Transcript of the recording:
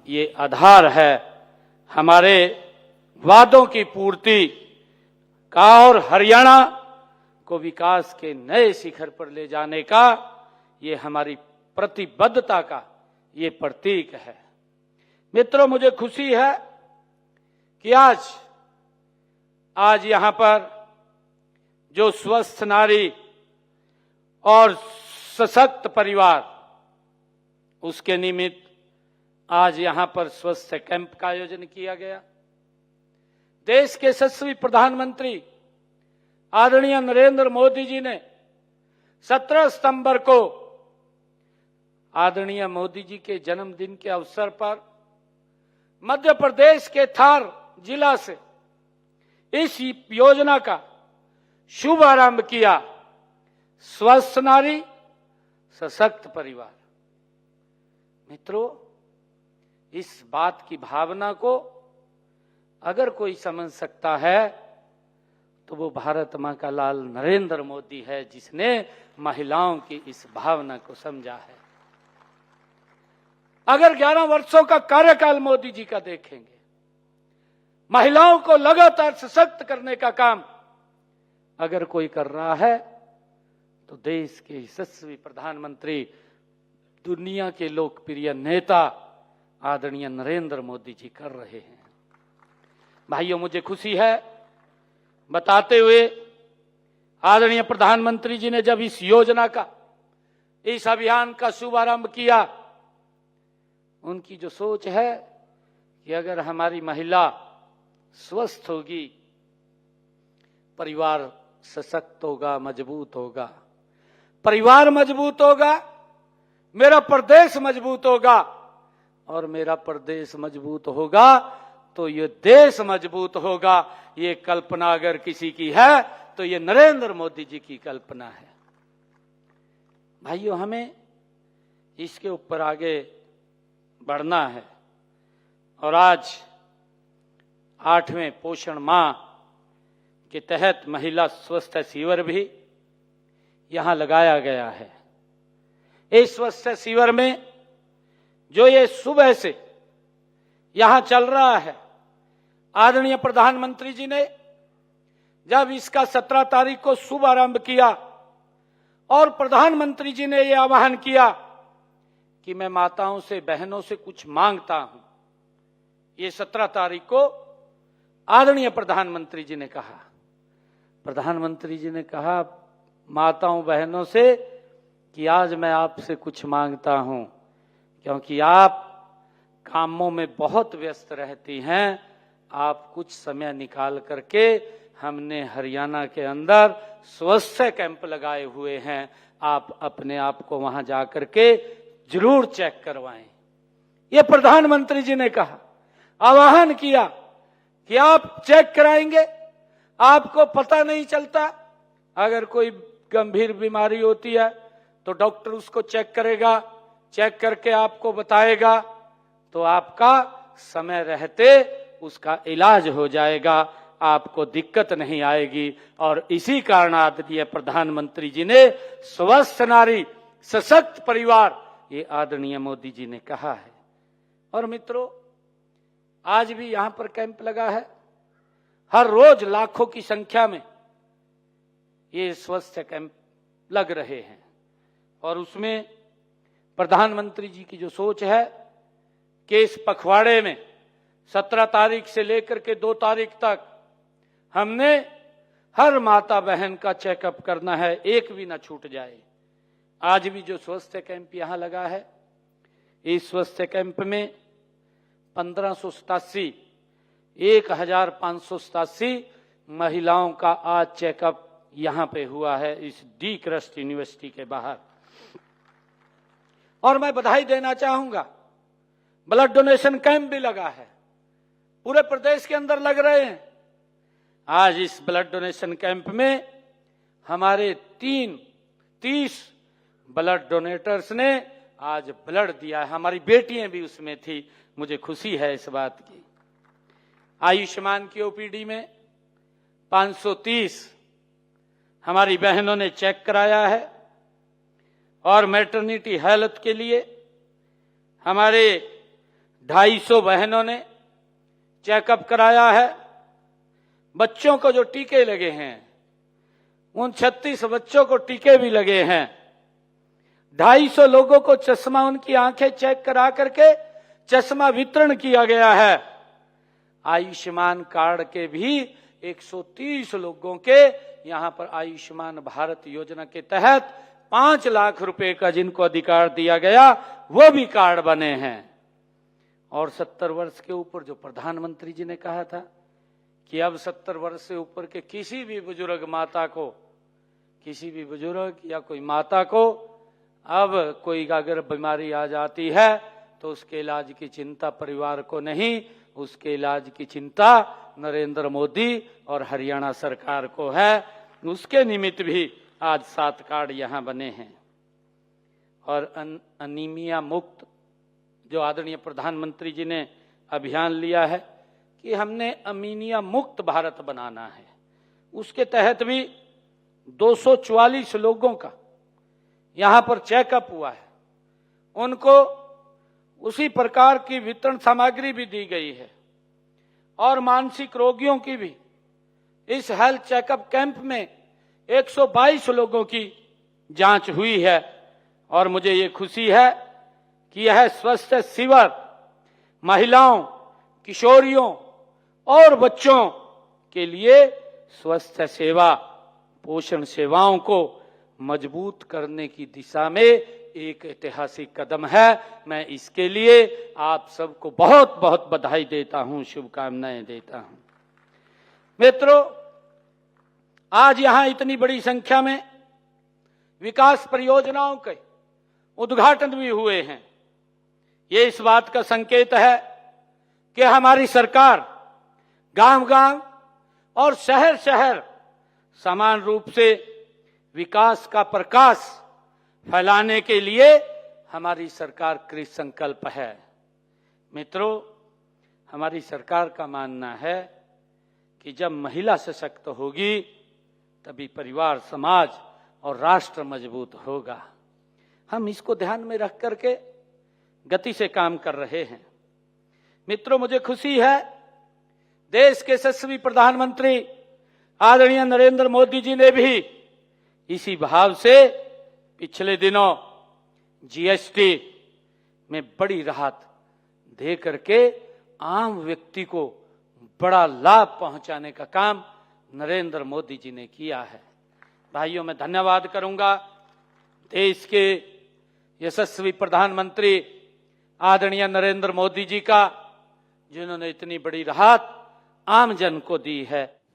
ये आधार है हमारे वादों की पूर्ति का और हरियाणा को विकास के नए शिखर पर ले जाने का ये हमारी प्रतिबद्धता का ये प्रतीक है। मित्रों, मुझे खुशी है कि आज यहां पर जो स्वस्थ नारी और सशक्त परिवार, उसके निमित्त आज यहां पर स्वास्थ्य कैंप का आयोजन किया गया। देश के यशस्वी प्रधानमंत्री आदरणीय नरेंद्र मोदी जी ने 17 सितंबर को आदरणीय मोदी जी के जन्मदिन के अवसर पर मध्य प्रदेश के थार जिला से इस योजना का शुभारंभ किया। स्वस्थ नारी सशक्त परिवार। मित्रों, इस बात की भावना को अगर कोई समझ सकता है तो वो भारत मां का लाल नरेंद्र मोदी है, जिसने महिलाओं की इस भावना को समझा है। अगर 11 वर्षों का कार्यकाल मोदी जी का देखेंगे, महिलाओं को लगातार सशक्त करने का काम अगर कोई कर रहा है तो देश के यशस्वी प्रधानमंत्री, दुनिया के लोकप्रिय नेता आदरणीय नरेंद्र मोदी जी कर रहे हैं। भाइयों, मुझे खुशी है बताते हुए, आदरणीय प्रधानमंत्री जी ने जब इस योजना का, इस अभियान का शुभारंभ किया, उनकी जो सोच है कि अगर हमारी महिला स्वस्थ होगी, परिवार सशक्त होगा, मजबूत होगा, परिवार मजबूत होगा, मेरा प्रदेश मजबूत होगा, और मेरा प्रदेश मजबूत होगा तो ये देश मजबूत होगा। ये कल्पना अगर किसी की है तो ये नरेंद्र मोदी जी की कल्पना है। भाइयों, हमें इसके ऊपर आगे बढ़ना है। और आज 8वें पोषण माह के तहत महिला स्वास्थ्य शिविर भी यहां लगाया गया है। इस स्वास्थ्य शिविर में जो ये सुबह से यहां चल रहा है, आदरणीय प्रधानमंत्री जी ने जब इसका 17 तारीख को शुभारंभ किया और प्रधानमंत्री जी ने यह आह्वान किया कि मैं माताओं से, बहनों से कुछ मांगता हूं, ये 17 तारीख को आदरणीय प्रधानमंत्री जी ने कहा। प्रधानमंत्री जी ने कहा माताओं बहनों से कि आज मैं आपसे कुछ मांगता हूं, क्योंकि आप कामों में बहुत व्यस्त रहती हैं, आप कुछ समय निकाल करके, हमने हरियाणा के अंदर स्वास्थ्य कैंप लगाए हुए हैं, आप अपने आप को वहां जाकर के जरूर चेक करवाएं। ये प्रधानमंत्री जी ने कहा, आह्वान किया कि आप चेक कराएंगे। आपको पता नहीं चलता, अगर कोई गंभीर बीमारी होती है तो डॉक्टर उसको चेक करेगा, चेक करके आपको बताएगा, तो आपका समय रहते उसका इलाज हो जाएगा, आपको दिक्कत नहीं आएगी। और इसी कारण आदरणीय प्रधानमंत्री जी ने स्वस्थ नारी सशक्त परिवार, ये आदरणीय मोदी जी ने कहा है। और मित्रों, आज भी यहां पर कैंप लगा है। हर रोज लाखों की संख्या में ये स्वास्थ्य कैंप लग रहे हैं, और उसमें प्रधानमंत्री जी की जो सोच है कि इस पखवाड़े में 17 तारीख से लेकर के 2 तारीख तक हमने हर माता बहन का चेकअप करना है, एक भी ना छूट जाए। आज भी जो स्वास्थ्य कैंप यहां लगा है, इस स्वास्थ्य कैंप में 1587 महिलाओं का आज चेकअप यहां पे हुआ है, इस डी क्रस्ट यूनिवर्सिटी के बाहर। और मैं बधाई देना चाहूंगा, ब्लड डोनेशन कैंप भी लगा है, पूरे प्रदेश के अंदर लग रहे हैं। आज इस ब्लड डोनेशन कैंप में हमारे 30 ब्लड डोनेटर्स ने आज ब्लड दिया है। हमारी बेटियां भी उसमें थी, मुझे खुशी है इस बात की। आयुष्मान की ओपीडी में 530 हमारी बहनों ने चेक कराया है, और मैटरनिटी हेल्थ के लिए हमारे 250 बहनों ने चेकअप कराया है। बच्चों को जो टीके लगे हैं, उन 36 बच्चों को टीके भी लगे हैं। 250 लोगों को चश्मा, उनकी आंखें चेक करा करके चश्मा वितरण किया गया है। आयुष्मान कार्ड के भी 130 लोगों के यहां पर आयुष्मान भारत योजना के तहत 5 लाख रुपए का जिनको अधिकार दिया गया, वो भी कार्ड बने हैं। और 70 वर्ष के ऊपर जो प्रधानमंत्री जी ने कहा था कि अब 70 वर्ष से ऊपर के किसी भी बुजुर्ग माता को, किसी भी बुजुर्ग या कोई माता को अब कोई अगर बीमारी आ जाती है तो उसके इलाज की चिंता परिवार को नहीं, उसके इलाज की चिंता नरेंद्र मोदी और हरियाणा सरकार को है। उसके निमित्त भी आज 7 कार्ड यहां बने हैं। और अनीमिया मुक्त जो आदरणीय प्रधानमंत्री जी ने अभियान लिया है कि हमने अमीनिया मुक्त भारत बनाना है, उसके तहत भी 244 लोगों का यहां पर चेकअप हुआ है। उनको उसी प्रकार की वितरण सामग्री भी दी गई है। और मानसिक रोगियों की भी इस हेल्थ चेकअप कैंप में 122 लोगों की जांच हुई है। और मुझे ये खुशी है कि यह स्वास्थ्य शिविर महिलाओं, किशोरियों और बच्चों के लिए स्वास्थ्य सेवा, पोषण सेवाओं को मजबूत करने की दिशा में एक ऐतिहासिक कदम है। मैं इसके लिए आप सबको बहुत बहुत बधाई देता हूं, शुभकामनाएं देता हूं। मित्रों, आज यहां इतनी बड़ी संख्या में विकास परियोजनाओं के उद्घाटन भी हुए हैं। ये इस बात का संकेत है कि हमारी सरकार गांव-गांव और शहर-शहर समान रूप से विकास का प्रकाश फैलाने के लिए हमारी सरकार कृत संकल्प है। मित्रों, हमारी सरकार का मानना है कि जब महिला सशक्त होगी तभी परिवार, समाज और राष्ट्र मजबूत होगा। हम इसको ध्यान में रख करके गति से काम कर रहे हैं। मित्रों, मुझे खुशी है देश के यशस्वी प्रधानमंत्री आदरणीय नरेंद्र मोदी जी ने भी इसी भाव से पिछले दिनों जीएसटी में बड़ी राहत दे करके आम व्यक्ति को बड़ा लाभ पहुंचाने का काम नरेंद्र मोदी जी ने किया है। भाइयों, मैं धन्यवाद करूंगा देश के यशस्वी प्रधानमंत्री आदरणीय नरेंद्र मोदी जी का, जिन्होंने इतनी बड़ी राहत आम जन को दी है।